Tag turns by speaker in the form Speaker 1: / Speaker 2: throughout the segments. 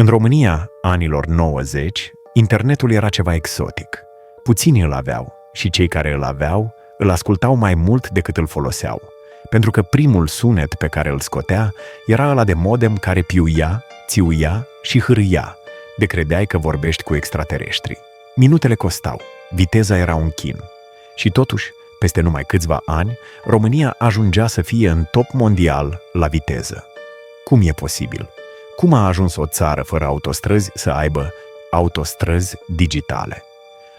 Speaker 1: În România, anilor 90, internetul era ceva exotic. Puțini îl aveau și cei care îl aveau îl ascultau mai mult decât îl foloseau, pentru că primul sunet pe care îl scotea era ăla de modem care piuia, țiuia și hârâia, de credeai că vorbești cu extraterestri. Minutele costau, viteza era un chin. Și totuși, peste numai câțiva ani, România ajungea să fie în top mondial la viteză. Cum e posibil? Cum a ajuns o țară fără autostrăzi să aibă autostrăzi digitale?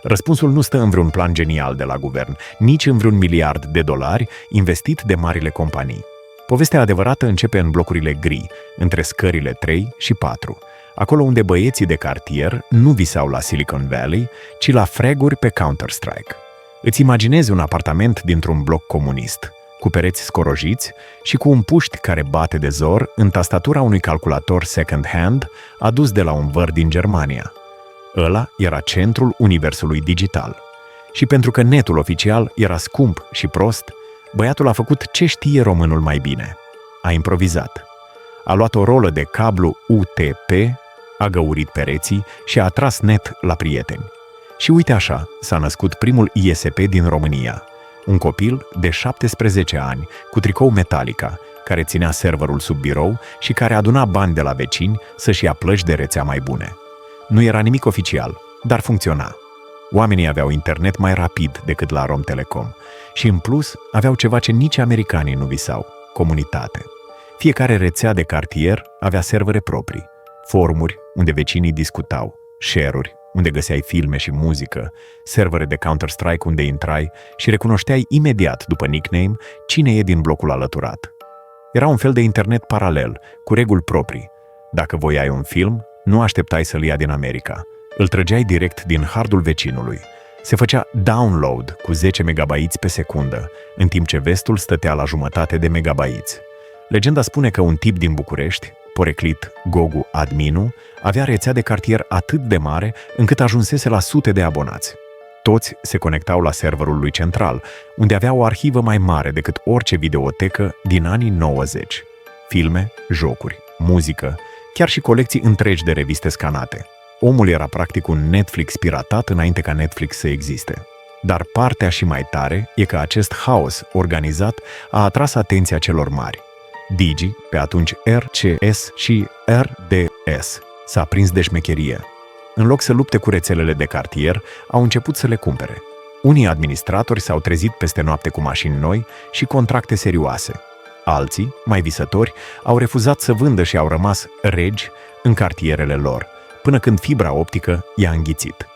Speaker 1: Răspunsul nu stă în vreun plan genial de la guvern, nici în vreun $1 miliard investit de marile companii. Povestea adevărată începe în blocurile gri, între scările 3 și 4, acolo unde băieții de cartier nu visau la Silicon Valley, ci la freguri pe Counter-Strike. Îți imaginezi un apartament dintr-un bloc comunist, cu pereți scorojiți și cu un puști care bate de zor în tastatura unui calculator second-hand adus de la un văr din Germania. Ăla era centrul universului digital. Și pentru că netul oficial era scump și prost, băiatul a făcut ce știe românul mai bine. A improvizat. A luat o rolă de cablu UTP, a găurit pereții și a atras net la prieteni. Și uite așa s-a născut primul ISP din România. Un copil de 17 ani, cu tricou Metallica, care ținea serverul sub birou și care aduna bani de la vecini să-și ia plăci de rețea mai bune. Nu era nimic oficial, dar funcționa. Oamenii aveau internet mai rapid decât la Romtelecom și, în plus, aveau ceva ce nici americanii nu visau: comunitate. Fiecare rețea de cartier avea servere proprii, forumuri unde vecinii discutau, share-uri unde găseai filme și muzică, servere de Counter-Strike unde intrai și recunoșteai imediat după nickname cine e din blocul alăturat. Era un fel de internet paralel, cu reguli proprii. Dacă voiai un film, nu așteptai să-l ia din America. Îl trăgeai direct din hardul vecinului. Se făcea download cu 10 megabytes pe secundă, în timp ce vestul stătea la jumătate de megabytes. Legenda spune că un tip din București, poreclit Gogu Adminu, avea rețea de cartier atât de mare încât ajunsese la sute de abonați. Toți se conectau la serverul lui central, unde avea o arhivă mai mare decât orice videotecă din anii 90. Filme, jocuri, muzică, chiar și colecții întregi de reviste scanate. Omul era practic un Netflix piratat înainte ca Netflix să existe. Dar partea și mai tare e că acest haos organizat a atras atenția celor mari. Digi, pe atunci RCS și RDS, s-a prins de șmecherie. În loc să lupte cu rețelele de cartier, au început să le cumpere. Unii administratori s-au trezit peste noapte cu mașini noi și contracte serioase. Alții, mai visători, au refuzat să vândă și au rămas regi în cartierele lor, până când fibra optică i-a înghițit.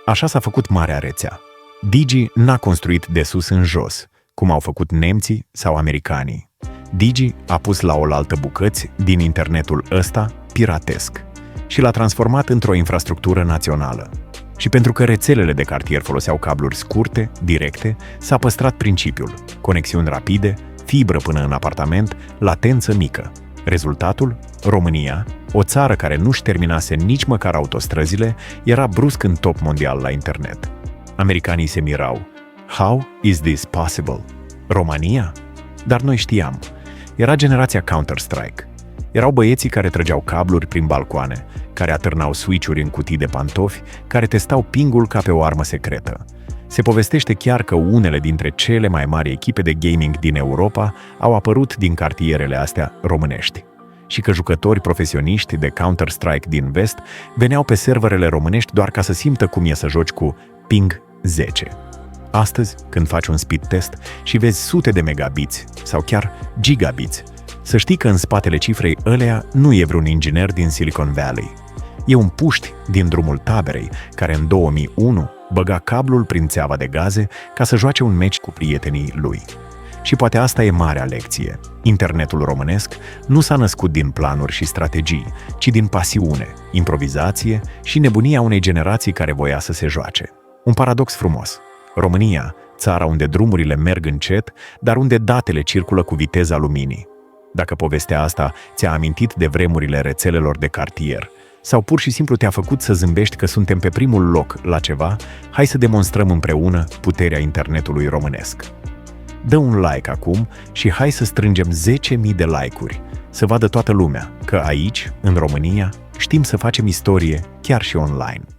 Speaker 1: Așa s-a făcut marea rețea. Digi n-a construit de sus în jos, cum au făcut nemții sau americanii. Digi a pus la oaltă bucăți din internetul ăsta piratesc și l-a transformat într-o infrastructură națională. Și pentru că rețelele de cartier foloseau cabluri scurte, directe, s-a păstrat principiul: conexiuni rapide, fibră până în apartament, latență mică. Rezultatul? România, o țară care nu-și terminase nici măcar autostrăzile, era brusc în top mondial la internet. Americanii se mirau. How is this possible? România? Dar noi știam. Era generația Counter-Strike. Erau băieții care trăgeau cabluri prin balcoane, care atârnau switch-uri în cutii de pantofi, care testau pingul ca pe o armă secretă. Se povestește chiar că unele dintre cele mai mari echipe de gaming din Europa au apărut din cartierele astea românești și că jucători profesioniști de Counter-Strike din vest veneau pe serverele românești doar ca să simtă cum e să joci cu ping 10. Astăzi, când faci un speed test și vezi sute de megabiți sau chiar gigabiți, să știi că în spatele cifrei ălea nu e vreun inginer din Silicon Valley. E un puști din drumul taberei care în 2001 băga cablul prin țeava de gaze ca să joace un meci cu prietenii lui. Și poate asta e marea lecție. Internetul românesc nu s-a născut din planuri și strategii, ci din pasiune, improvizație și nebunia unei generații care voia să se joace. Un paradox frumos. România, țara unde drumurile merg încet, dar unde datele circulă cu viteza luminii. Dacă povestea asta ți-a amintit de vremurile rețelelor de cartier, sau pur și simplu te-a făcut să zâmbești că suntem pe primul loc la ceva, hai să demonstrăm împreună puterea internetului românesc. Dă un like acum și hai să strângem 10.000 de like-uri, să vadă toată lumea că aici, în România, Știm să facem istorie chiar și online.